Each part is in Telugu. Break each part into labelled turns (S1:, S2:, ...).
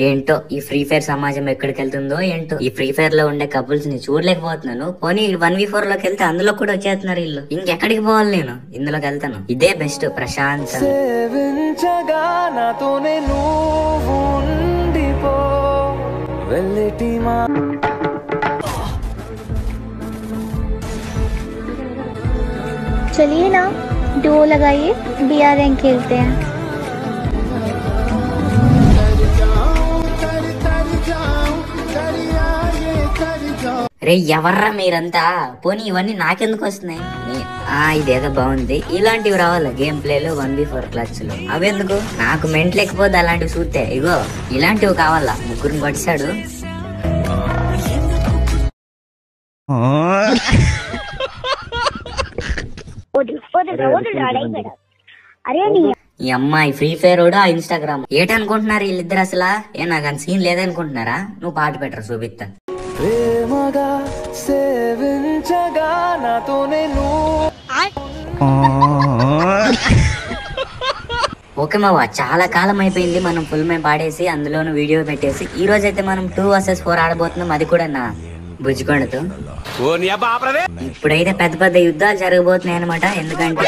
S1: ఏంటో ఈ ఫ్రీ ఫైర్ సమాజం ఎక్కడికి వెళ్తుందో ఏంటో. ఈ ఫ్రీ ఫైర్ లో ఉండే కపుల్స్ ని చూడలేకపోతున్నాను. పోనీ 1v4 లోకి వెళ్తే అందులో కూడా వచ్చేస్తున్నారు వీళ్ళు. ఇంకెక్కడికి పోవాలి నేను? ఇందులోకి వెళ్తాను. ఇదే బెస్ట్, ప్రశాంత్.
S2: चलिए ना डुओ लगाइए, BR रैंक खेलते हैं।
S1: రే ఎవర్రా మీరంతా? పోనీ ఇవన్నీ నాకెందుకు వస్తున్నాయి? ఇదేదో బాగుంది. ఇలాంటివి రావాలి గేమ్ ప్లేలు 1v4 క్లచ్లు. అవెందుకు? నాకు మెంట్ లేకపోతే అలాంటివి చూస్తే. ఇగో ఇలాంటివి కావాలా. ముగ్గురిని కొట్టాడు. ఈ అమ్మాయి ఫ్రీ ఫైర్ ఆ ఇన్స్టాగ్రామ్ ఏటనుకుంటున్నారు వీళ్ళిద్దరు అసలు? నాకు అంత సీన్ లేదనుకుంటున్నారా? నువ్వు పాట పెట్టరు చూపిస్తా. ఓకే మావా, చాలా కాలం అయిపోయింది మనం ఫుల్ మే పాడేసి అందులోను వీడియో పెట్టేసి. ఈ రోజు అయితే మనం 2 vs 4 ఆడబోతున్నాం. అది కూడా నా బుజ్జికొండతో. ఇప్పుడైతే పెద్ద పెద్ద యుద్ధాలు జరగబోతున్నాయి అనమాట. ఎందుకంటే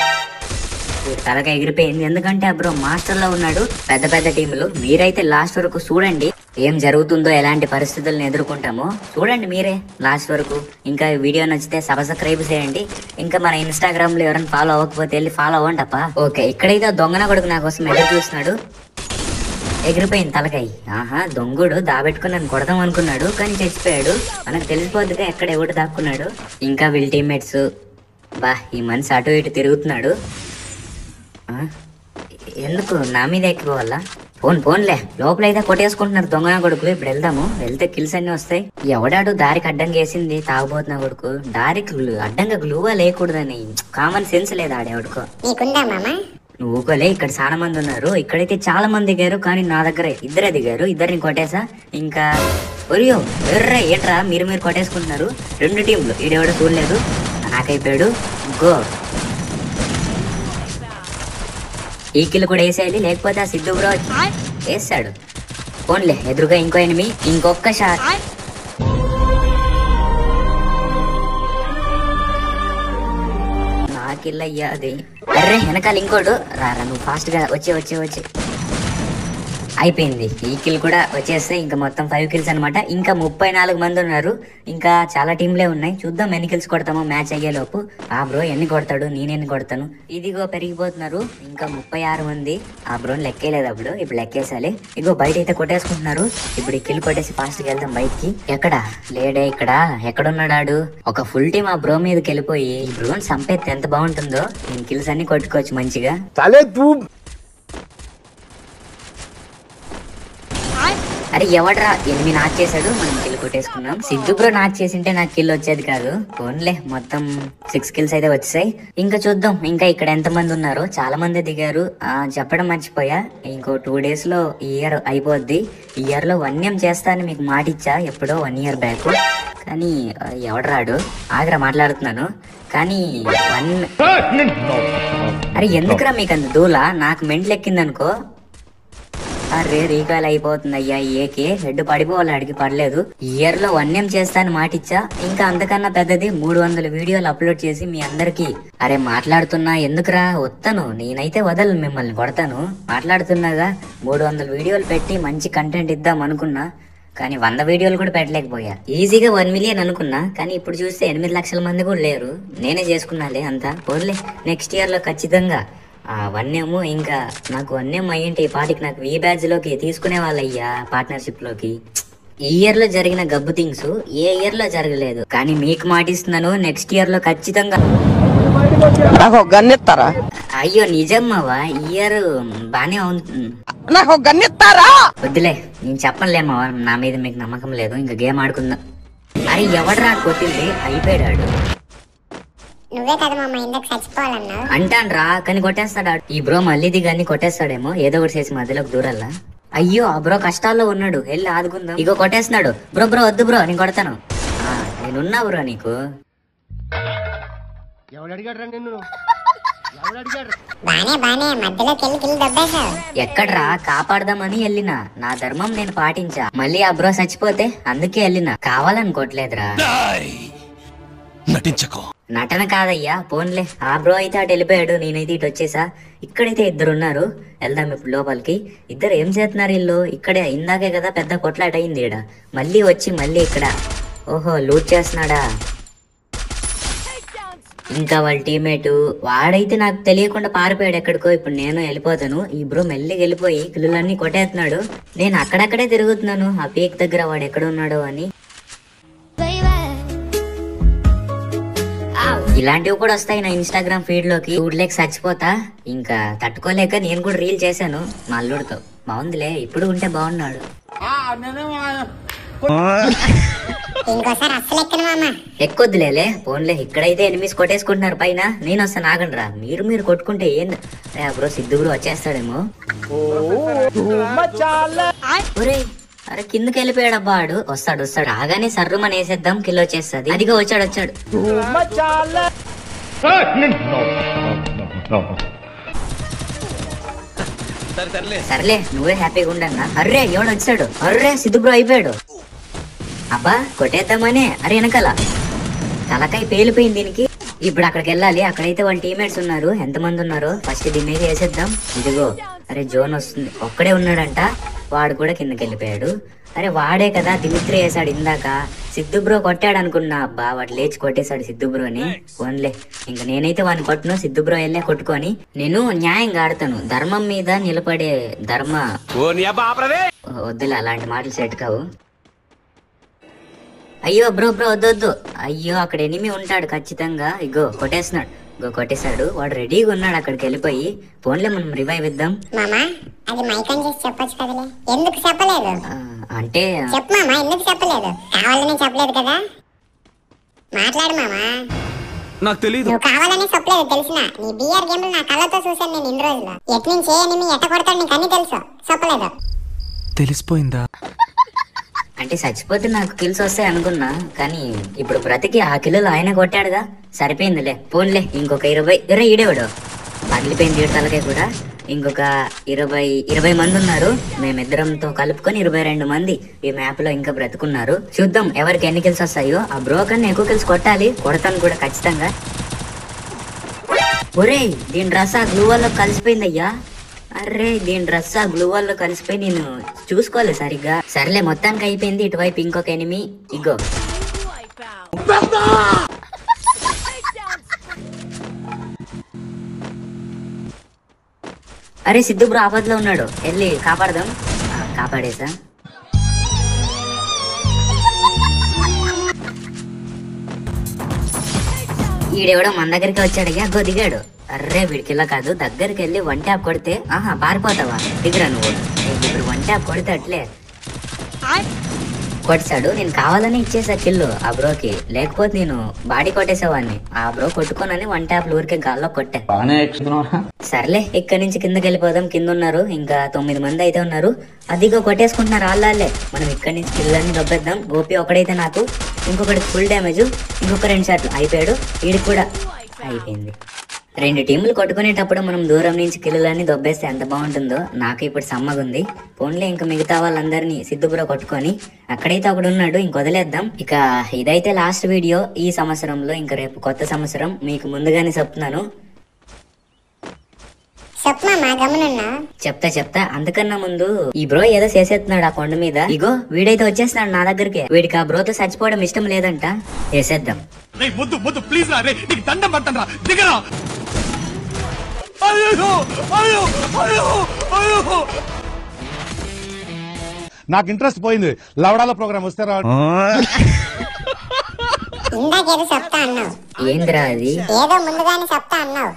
S1: తలగా ఎగిరిపోయింది. ఎందుకంటే బ్రో మాస్టర్ లో ఉన్నాడు. పెద్ద పెద్ద టీములు. మీరైతే లాస్ట్ వరకు చూడండి ఏం జరుగుతుందో, ఎలాంటి పరిస్థితులను ఎదుర్కొంటామో చూడండి మీరే లాస్ట్ వరకు. ఇంకా వీడియో నచ్చితే సబ్స్క్రైబ్ చేయండి. ఇంకా మన ఇన్స్టాగ్రామ్ లో ఎవరైనా ఫాలో అవ్వకపోతే వెళ్ళి ఫాలో అవ్వండి అప్ప. ఓకే, ఇక్కడైతే దొంగన కొడుకు నా కోసం ఎదురు చూస్తున్నాడు. ఎగిరిపోయింది తలకాయ. దొంగడు దాబెట్టుకుని నన్ను కొడదాం అనుకున్నాడు, కానీ చచ్చిపోయాడు. మనకు తెలిసిపోద్దుగా ఎక్కడ ఎవడు దాక్కున్నాడు. ఇంకా వీళ్ళ టీమ్మేట్స్ ఈ మనిషి అటు ఇటు తిరుగుతున్నాడు. ఎందుకు నా మీద ఎక్కిపోవాలా? ఫోన్లే లోపలైతే కొట్టేసుకుంటున్నారు దొంగన కొడుకులు. ఇప్పుడు వెళ్దాము. వెళ్తే కిల్స్ అన్ని వస్తాయి. ఎవడాడు దారికి అడ్డంగా వేసింది తాగుబోతున్నా కొడుకు. దారికి అడ్డంగా గ్లూవా లేకూడదని కామన్ సెన్స్ లేదా ఆడేవాడుకో. నువ్వు ఊకోలే. ఇక్కడ చాలా మంది ఉన్నారు. ఇక్కడైతే చాలా మంది దిగారు, కానీ నా దగ్గర ఇద్దరే దిగారు. ఇద్దరిని కొట్టేసా. ఇంకా ఒరియో ఎర్రా ఏట్రా మీరు కొట్టేసుకుంటున్నారు. 2 టీంలు. ఈడెవడో చూడలేదు. నాకైపోయాడు. గో ఈ కిల్ కూడా వేసేయాలి, లేకపోతే ఆ సిద్ధు బ్రో వేస్తాడు. ఫోన్లే ఎదురుగా ఇంకో ఎనిమి. ఇంకొక షాట్. నా కిల్ అయ్యా అది. అర్రే వెనకాల ఇంకోడు. రారా నువ్వు ఫాస్ట్ గా వచ్చే. అయిపోయింది. ఈ కిల్ కూడా వచ్చేస్తే ఇంకా మొత్తం 5 కిల్స్ అనమాట. ఇంకా 34 మంది ఉన్నారు. ఇంకా చాలా టీంలే ఉన్నాయి. చూద్దాం ఎన్ని కిల్స్ కొడతామో మ్యాచ్ అయ్యేలోపు. బ్రో ఎన్ని కొడతాడు, నేనెన్ని కొడతాను. ఇదిగో పెరిగిపోతున్నారు. ఇంకా 36 మంది. బ్రోని లెక్కేలేదు అప్పుడు. ఇప్పుడు లెక్కేసాలి. ఇగో బయట అయితే కొట్టేసుకుంటున్నారు. ఇప్పుడు ఈ కిల్ కొట్టేసి ఫాస్ట్ గా వెళ్దాం బయటికి. ఎక్కడ లేడే ఇక్కడ. ఎక్కడున్నాడు? ఒక ఫుల్ టీమ్ ఆ బ్రో మీదకి వెళ్ళిపోయి ఈ బ్రోని చంపేస్తే ఎంత బాగుంటుందో. నేను కిల్స్ అన్ని కొట్టుకోవచ్చు మంచిగా. అరే ఎవడ్రా ఎనిమిది నాక్ చేశాడు. మనం కిల్ కొట్టేసుకున్నాం. సిద్ధు బ్రో నాక్ చేసింటే నాకు కిల్ వచ్చేది కాదు. ఫోన్లే మొత్తం 6 కిల్స్ అయితే వచ్చాయి. ఇంకా చూద్దాం ఇంకా ఇక్కడ ఎంత మంది ఉన్నారో. చాలా మంది దిగారు. చెప్పడం మర్చిపోయా, ఇంకో 2 days లో ఈ ఇయర్ అయిపోద్ది. ఈ ఇయర్ లో వన్యం చేస్తాను మీకు మాట ఇచ్చా ఎప్పుడో 1 year బ్యాక్. కానీ ఎవడ్రాడు ఆగ్రా మాట్లాడుతున్నాను. కానీ అరే ఎందుకురా మీకు అంత దూలా? నాకు మెంటల్ ఎక్కిందనుకో. అరే రీకాల్ అయిపోతుంది అయ్యా. ఏకే హెడ్ పడిపోవాలి, అడిగి పడలేదు. ఇయర్ లో వన్యం చేస్తాను మాటిచ్చా. ఇంకా అంతకన్నా పెద్దది 300 వీడియోలు అప్లోడ్ చేసి మీ అందరికి. అరే మాట్లాడుతున్నా ఎందుకురా? వస్తాను నేనైతే వదలను, మిమ్మల్ని కొడతాను. మాట్లాడుతున్నాగా 300 వీడియోలు పెట్టి మంచి కంటెంట్ ఇద్దాం అనుకున్నా, కానీ 100 వీడియోలు కూడా పెట్టలేకపోయా. ఈజీగా 1 million అనుకున్నా, కానీ ఇప్పుడు చూస్తే 8 లక్షల మంది కూడా లేరు. నేనే చేసుకున్నాలే అంతా. పోన్లే నెక్స్ట్ ఇయర్ లో ఖచ్చితంగా వన్యము. ఇంకా నాకు వన్యం అయ్యింటే ఈ పాటికి నాకు ఈ బ్యాచ్ లోకి తీసుకునే వాళ్ళయ్యా, పార్ట్నర్షిప్ లోకి. ఈ ఇయర్ లో జరిగిన గబ్బు థింగ్స్ ఏ ఇయర్ లో జరగలేదు. కానీ మీకు మాటిస్తున్నాను నెక్స్ట్ ఇయర్ లో ఖచ్చితంగా. అయ్యో నిజమ్మవా, ఈ ఇయర్ బానే వద్దులే నేను చెప్పనులేమవా, నా మీద మీకు నమ్మకం లేదు. ఇంకా గేమ్ ఆడుకుందాం. అరే ఎవడరా కొట్టింది? అయిపోయాడు. అంటాను రా, కానీ కొట్టేస్తాడు ఈ బ్రో. మళ్ళీ దిగాన్ని కొట్టేస్తాడేమో, ఏదో ఒకటి చేసి మధ్యలోకి దూరల్లా. అయ్యో ఆ బ్రో కష్టాల్లో ఉన్నాడు, వెళ్ళి ఆదుకుందాం. ఇగో కొట్టేస్తున్నాడు. బ్రో వద్దు బ్రో, నేను కొడతాను. నేనున్నా బ్రో నీకు. ఎవడు అడిగాడు రా నిన్ను? ఎవడు అడిగాడు?
S3: బానే మధ్యలోకి వెళ్ళి కిల్ దొబ్బేశావు.
S1: ఎక్కడ్రా కాపాడదామని వెళ్ళినా, నా ధర్మం నేను పాటించా. మళ్ళీ ఆ బ్రో చచ్చిపోతే అందుకే వెళ్ళినా, కావాలనుకోవట్లేదురా.
S4: నటించకు.
S1: నటన కాదయ్యా, పోన్లే. ఆ బ్రో అయితే అటు వెళ్ళిపోయాడు, నేనైతే ఇటు వచ్చేసా. ఇక్కడైతే ఇద్దరు ఉన్నారు, వెళ్దాం ఇప్పుడు లోపలికి. ఇద్దరు ఏం చేస్తున్నారు వీళ్ళు? ఇక్కడే ఇందాకే కదా పెద్ద కొట్లాట అయింది. ఈడ మళ్ళీ వచ్చి మళ్ళీ ఇక్కడ ఓహో లూట్ చేస్తున్నాడా. ఇంకా వాళ్ళ టీమేటు వాడైతే నాకు తెలియకుండా పారిపోయాడు ఎక్కడికో. ఇప్పుడు నేను వెళ్ళిపోతాను. ఈ బ్రో మెల్లిగా వెళ్ళిపోయి కిల్లులన్నీ కొట్టేస్తున్నాడు. నేను అక్కడక్కడే తిరుగుతున్నాను ఆ పీక్ దగ్గర, వాడు ఎక్కడ ఉన్నాడో అని. ఇలాంటివి కూడా వస్తాయి నా ఇన్స్టాగ్రామ్ ఫీడ్ లోకి. చూడలేక చచ్చిపోతా. ఇంకా తట్టుకోలేక నేను కూడా రీల్ చేశాను మా అల్లుడితో. బాగుందిలే, ఇప్పుడు ఉంటే బాగున్నాడు.
S3: ఇంకోసారి అస్సలు ఎక్కను మామ.
S1: ఎక్కొద్దులేలే, పోన్లే. ఇక్కడైతే ఎనిమిస్ కొట్టేసుకుంటున్నారు పైన. నేను వస్తాను, ఆగండి రా. మీరు కొట్టుకుంటే ఏంది బ్రో? సిద్ధు బ్రో వచ్చేస్తాడేమో. ఒరేయ్, అరే కిందకి వెళ్ళిపోయాడబ్బా వాడు. వస్తాడు ఆగానే సర్రుమని వేసేద్దాం, కిల్ వచ్చేస్తుంది. అదిగా వచ్చాడు. సర్లే నువ్వే హ్యాపీగా ఉండన్నా. అర్రే ఎవడు వచ్చాడు? అర్రే సిద్ధు బ్రో అయిపోయాడు. అబ్బా కొట్టేద్దామనే. అరే వెనకాల తలకాయ పేలిపోయింది దీనికి. ఇప్పుడు అక్కడికి వెళ్ళాలి. అక్కడైతే వాళ్ళ టీమేట్స్ ఉన్నారు. ఎంతమంది ఉన్నారో ఫస్ట్ దీన్ని అయితే వేసేద్దాం. ఇదిగో అరే జోన్ వస్తుంది. ఒక్కడే ఉన్నాడంట, వాడు కూడా కిందకి వెళ్ళిపోయాడు. అరే వాడే కదా దిమిత్రి వేసాడు ఇందాక. సిద్ధు బ్రో కొట్టాడు అనుకున్నా. అబ్బా వాడు లేచి కొట్టేశాడు సిద్ధు బ్రోని. ఓన్లే ఇంక నేనైతే వాడిని కొట్టను. సిద్ధు బ్రో వెళ్ళే కొట్టుకొని నేను న్యాయంగా ఆడతాను. ధర్మం మీద నిలబడే వద్దులే అలాంటి మాటలు సెట్ కావు. అయ్యో బ్రో వద్దు. అయ్యో అక్కడ ఎనిమి ఉంటాడు ఖచ్చితంగా. ఇగో కొట్టేశాడు. వాడు రెడీగా ఉన్నాడు అక్కడికి వెళ్ళిపోయి. ఫోన్లే మనం రివైవ్ ఇద్దాం.
S3: మామా అది మైక్ ఆన్ చేసి చెప్పొచ్చు కదలే, ఎందుకు చెప్పలేదు?
S1: అంటే
S3: చెప్పు మామా, ఎందుకు చెప్పలేదు? కావాలని చెప్పలేదు కదా, మాట్లాడు మామా.
S4: నాకు తెలియదు.
S3: నువ్వు కావాలని చెప్పలేదు తెలిసిన. నీ బిఆర్ గేమ్ నా కళ్ళతో చూసాను నేను ఇన్ని రోజులు. ఎట్ నుంచి ఏ ఎనిమి ఎట్ట కొడతాడు నీకు అన్ని తెలుసు, చెప్పలేదు.
S4: తెలిసిపోయిందా?
S1: అంటే చచ్చిపోతే నాకు కిల్స్ వస్తాయి అనుకున్నా, కానీ ఇప్పుడు బ్రతికి ఆ కిల్లులు ఆయన కొట్టాడుగా, సరిపోయిందిలే. పోన్లే ఇంకొక 20 ఈడేవాడు పగిలిపోయింది తలకే కూడా. ఇంకొక 20 మంది ఉన్నారు. మేమిద్దరంతో కలుపుకొని 22 మంది ఈ మ్యాప్ లో ఇంకా బ్రతుకున్నారు. చూద్దాం ఎవరికి ఎన్ని కిల్స్ వస్తాయో. ఆ బ్రో కన్నా ఎక్కువ కిల్స్ కొట్టాలి, కొడతాను కూడా ఖచ్చితంగా. ఒరేయ్ దీని డ్రెస్ ఆ గ్లూ వాల్ లో కలిసిపోయిందయ్యా. అర్రే దీని డ్రెస్ ఆ గ్లూ వాల్ లో కలిసిపోయి నేను చూసుకోలేదు సరిగ్గా. సర్లే మొత్తానికి అయిపోయింది. ఇటువైపు ఇంకొక ఎనిమి. ఇగో అరే సిద్ధు బ్రో ఆపదలో ఉన్నాడు, వెళ్ళి కాపాడదాం. కాపాడేసా. ఈడెవడో మన దగ్గరికి వచ్చాడయ్యా. గో దిగాడు. అర్రే వీడికి ఇలా కాదు, దగ్గరికి వెళ్ళి 1 ట్యాప్ కొడితే పారిపోతావా? దిగురా నువ్వు. ఇప్పుడు 1 ట్యాప్ కొడితే అట్లే కొట్టాడు. నేను కావాలని ఇచ్చేసా కిల్లు ఆ బ్రోకి, లేకపోతే నేను బాడీ కొట్టేసేవాడిని. ఆ బ్రో కొట్టుకోనని 1 ట్యాప్ ఊరికే గాల్లో కొట్టా. సర్లే ఇక్కడి నుంచి కిందకి వెళ్ళిపోదాం. కింద ఉన్నారు ఇంకా 9 మంది అయితే ఉన్నారు. అదిగో కొట్టేసుకుంటున్నారు వాళ్ళే. మనం ఇక్కడి నుంచి కిల్లన్నీ దొబ్బేద్దాం. ఓపీ ఒకడైతే నాకు, ఇంకొకటి ఫుల్ డ్యామేజ్, ఇంకొక 2 షాట్లు అయిపోయాడు. వీడికి కూడా అయిపోయింది. 2 టీములు కొట్టుకునేటప్పుడు మనం దూరం నుంచి కిల్లులన్నీ దొబ్బేస్తే ఎంత బాగుంటుందో. నాకు ఇప్పుడు సమ్మగుంది. పోన్లే ఇంకా మిగతా వాళ్ళందరినీ సిద్ధు బ్రో కొట్టుకొని అక్కడైతే ఒకడు ఉన్నాడు, ఇంక వదిలేద్దాం. ఇక ఇదైతే లాస్ట్ వీడియో ఈ సంవత్సరంలో. ఇంకా రేపు కొత్త సంవత్సరం మీకు ముందుగానే చెప్తున్నాను. చెప్తా. అందుకన్నా ముందు ఈ బ్రో ఏదో చేసేస్తున్నాడు ఆ కొండ మీద. ఇగో వీడైతే వచ్చేస్తున్నాడు నా దగ్గరికి. వీడికి ఆ బ్రోతో చచ్చిపోవడం ఇష్టం లేదంట. వేసేద్దాం.
S5: నాకు ఇంట్రెస్ట్ పోయింది. లవడాల ప్రోగ్రామ్ వస్తే
S3: ఇందాకేదో చెప్తా అన్నావు.
S1: ఏంద్రా అది?
S3: ఏదో ముందుగానే చెప్తా అన్నావు.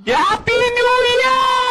S4: Happy new year.